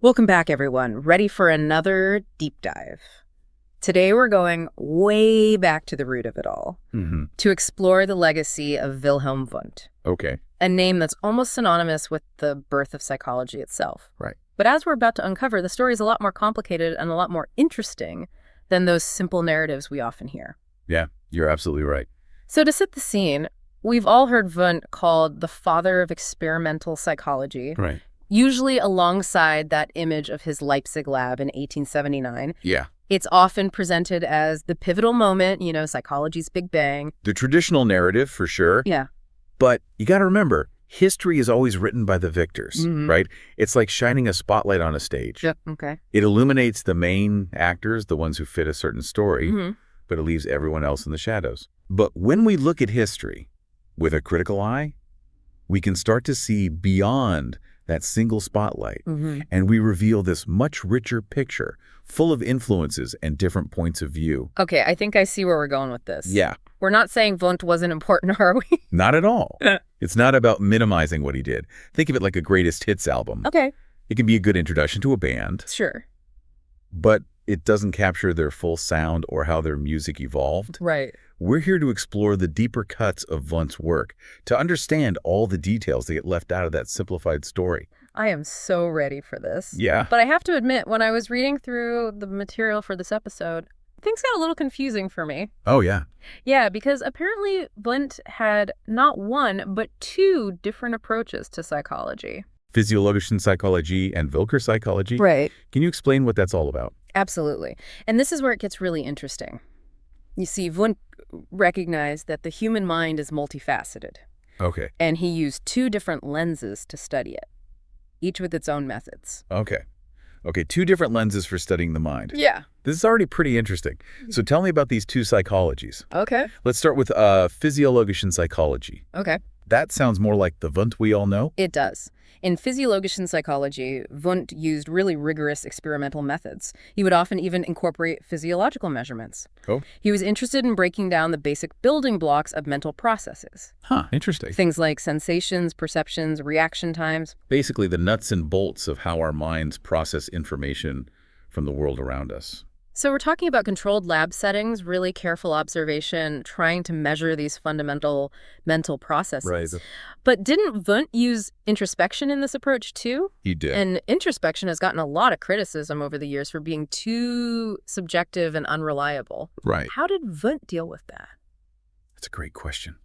Welcome back, everyone. Ready for another deep dive. Today we're going way back to the root of it all to explore the legacy of Wilhelm Wundt, Okay. a name that's almost synonymous with the birth of psychology itself. Right. But as we're about to uncover, the story is a lot more complicated and a lot more interesting than those simple narratives we often hear. Yeah, you're absolutely right. So to set the scene, we've all heard Wundt called the father of experimental psychology. Right. Usually alongside that image of his Leipzig lab in 1879. Yeah. It's often presented as the pivotal moment, psychology's Big Bang. The traditional narrative, for sure. Yeah. But you got to remember, history is always written by the victors, right? It's like shining a spotlight on a stage. Yep. Okay. It illuminates the main actors, the ones who fit a certain story, but it leaves everyone else in the shadows. But when we look at history with a critical eye, we can start to see beyond that single spotlight, and we reveal this much richer picture full of influences and different points of view. Okay, I think I see where we're going with this. Yeah. We're not saying Wundt wasn't important, are we? Not at all. It's not about minimizing what he did. Think of it like a greatest hits album. Okay. It can be a good introduction to a band, Sure. but it doesn't capture their full sound or how their music evolved. Right. We're here to explore the deeper cuts of Wundt's work, to understand all the details that get left out of that simplified story. I am so ready for this. Yeah. But I have to admit, when I was reading through the material for this episode, things got a little confusing for me. Oh, yeah. Yeah, because apparently Wundt had not one, but two different approaches to psychology. Physiologische psychology and Wilker psychology. Right. Can you explain what that's all about? Absolutely. And this is where it gets really interesting. You see, Wundt recognized that the human mind is multifaceted, Okay. and he used two different lenses to study it, each with its own methods. Okay. Okay, two different lenses for studying the mind. Yeah. This is already pretty interesting. So tell me about these two psychologies. Okay. Let's start with physiologische psychology. Okay. That sounds more like the Wundt we all know. It does. In physiologische psychology, Wundt used really rigorous experimental methods. He would often even incorporate physiological measurements. Oh. He was interested in breaking down the basic building blocks of mental processes. Huh, interesting. Things like sensations, perceptions, reaction times. Basically the nuts and bolts of how our minds process information from the world around us. So we're talking about controlled lab settings, really careful observation, trying to measure these fundamental mental processes. Right. But didn't Wundt use introspection in this approach too? He did. And introspection has gotten a lot of criticism over the years for being too subjective and unreliable. Right. How did Wundt deal with that? That's a great question.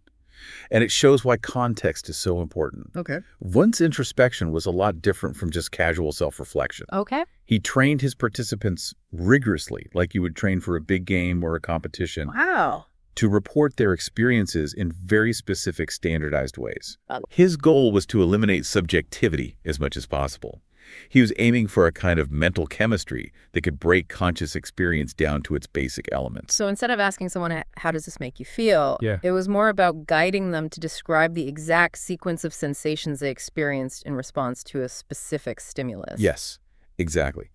And it shows why context is so important. Okay. Wundt's introspection was a lot different from just casual self-reflection. Okay. He trained his participants rigorously, like you would train for a big game or a competition, Wow. to report their experiences in very specific, standardized ways. His goal was to eliminate subjectivity as much as possible. He was aiming for a kind of mental chemistry that could break conscious experience down to its basic elements. So instead of asking someone, how does this make you feel? Yeah. It was more about guiding them to describe the exact sequence of sensations they experienced in response to a specific stimulus. Yes, exactly.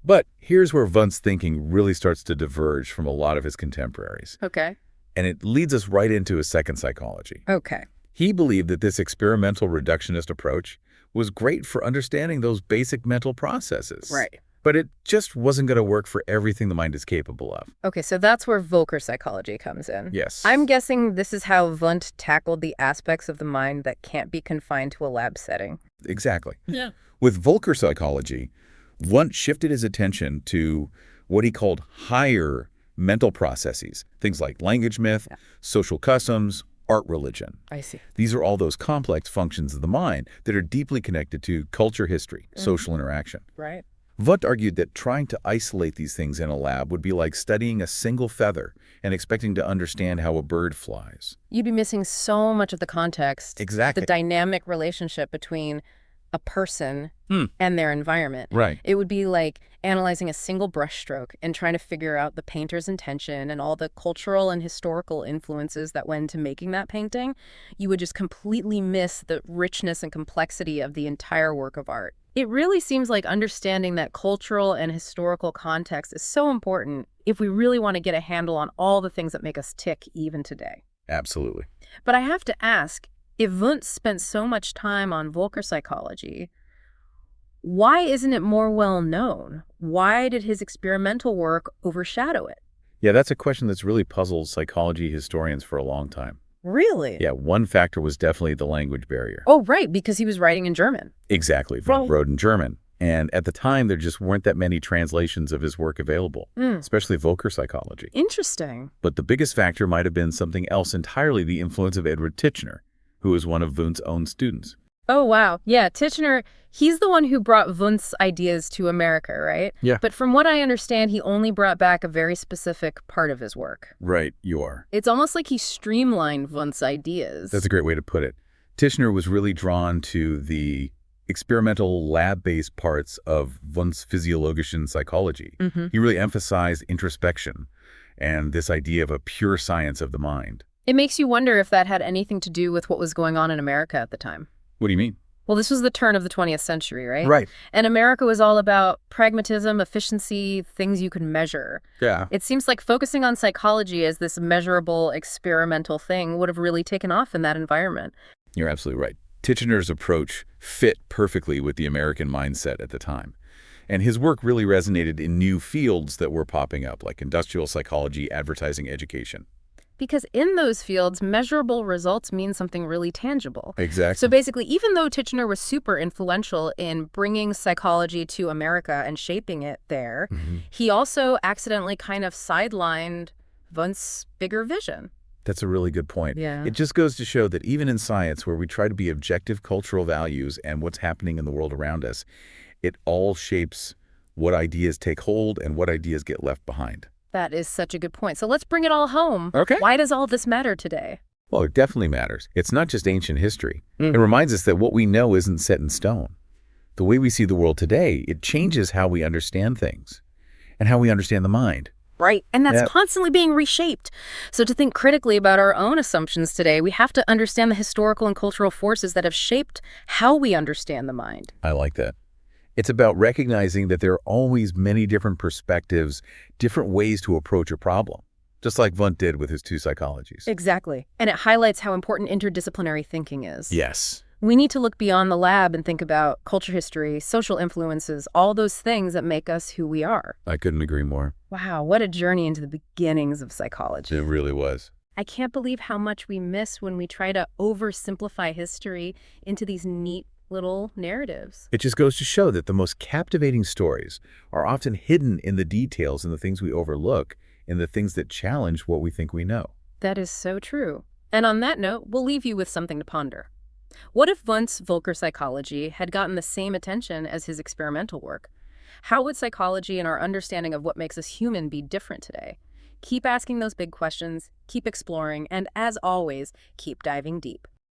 But here's where Wundt's thinking really starts to diverge from a lot of his contemporaries. Okay. And it leads us right into his second psychology. Okay. He believed that this experimental reductionist approach was great for understanding those basic mental processes. Right. But it just wasn't going to work for everything the mind is capable of. Okay, so that's where Wilker psychology comes in. Yes. I'm guessing this is how Wundt tackled the aspects of the mind that can't be confined to a lab setting. Exactly. Yeah. With Wilker psychology, Wundt shifted his attention to what he called higher mental processes, things like language myth, social customs, art religion. I see. These are all those complex functions of the mind that are deeply connected to culture, history, social interaction. Right. Wundt argued that trying to isolate these things in a lab would be like studying a single feather and expecting to understand how a bird flies. You'd be missing so much of the context. Exactly. The dynamic relationship between a person and their environment. Right. It would be like analyzing a single brushstroke and trying to figure out the painter's intention and all the cultural and historical influences that went into making that painting. You would just completely miss the richness and complexity of the entire work of art. It really seems like understanding that cultural and historical context is so important if we really want to get a handle on all the things that make us tick even today. Absolutely. But I have to ask, if Wundt spent so much time on Wilker psychology, Why isn't it more well known? Why did his experimental work overshadow it? Yeah, that's a question that's really puzzled psychology historians for a long time. Really? Yeah, one factor was definitely the language barrier. Oh, right, because he was writing in German. Exactly, Right. wrote in German. And at the time, there just weren't that many translations of his work available, especially Volcker psychology. Interesting. But the biggest factor might have been something else entirely, the influence of Edward Titchener, who was one of Wundt's own students. Oh, wow. Yeah, Titchener, he's the one who brought Wundt's ideas to America, right? Yeah. But from what I understand, he only brought back a very specific part of his work. Right, you are. It's almost like he streamlined Wundt's ideas. That's a great way to put it. Titchener was really drawn to the experimental lab-based parts of Wundt's physiologischen psychology. He really emphasized introspection and this idea of a pure science of the mind. It makes you wonder if that had anything to do with what was going on in America at the time. What do you mean? Well, this was the turn of the 20th century, right? Right. And America was all about pragmatism, efficiency, things you can measure. Yeah. It seems like focusing on psychology as this measurable, experimental thing would have really taken off in that environment. You're absolutely right. Titchener's approach fit perfectly with the American mindset at the time. And his work really resonated in new fields that were popping up, like industrial psychology, advertising, education. Because in those fields, measurable results mean something really tangible. Exactly. So basically, even though Titchener was super influential in bringing psychology to America and shaping it there, he also accidentally kind of sidelined Wundt's bigger vision. That's a really good point. Yeah. It just goes to show that even in science, where we try to be objective cultural values and what's happening in the world around us, it all shapes what ideas take hold and what ideas get left behind. That is such a good point. So let's bring it all home. Okay. Why does all this matter today? Well, it definitely matters. It's not just ancient history. It reminds us that what we know isn't set in stone. The way we see the world today, it changes how we understand things and how we understand the mind. Right. And that's Yep. constantly being reshaped. So to think critically about our own assumptions today, we have to understand the historical and cultural forces that have shaped how we understand the mind. I like that. It's about recognizing that there are always many different perspectives, different ways to approach a problem, just like Wundt did with his two psychologies. Exactly. And it highlights how important interdisciplinary thinking is. Yes. We need to look beyond the lab and think about culture history, social influences, all those things that make us who we are. I couldn't agree more. Wow, what a journey into the beginnings of psychology. It really was. I can't believe how much we miss when we try to oversimplify history into these neat little narratives. It just goes to show that the most captivating stories are often hidden in the details and the things we overlook, in the things that challenge what we think we know. That is so true. And on that note, we'll leave you with something to ponder. What if Wundt's Volcker psychology had gotten the same attention as his experimental work? How would psychology and our understanding of what makes us human be different today? Keep asking those big questions, keep exploring, and as always, keep diving deep.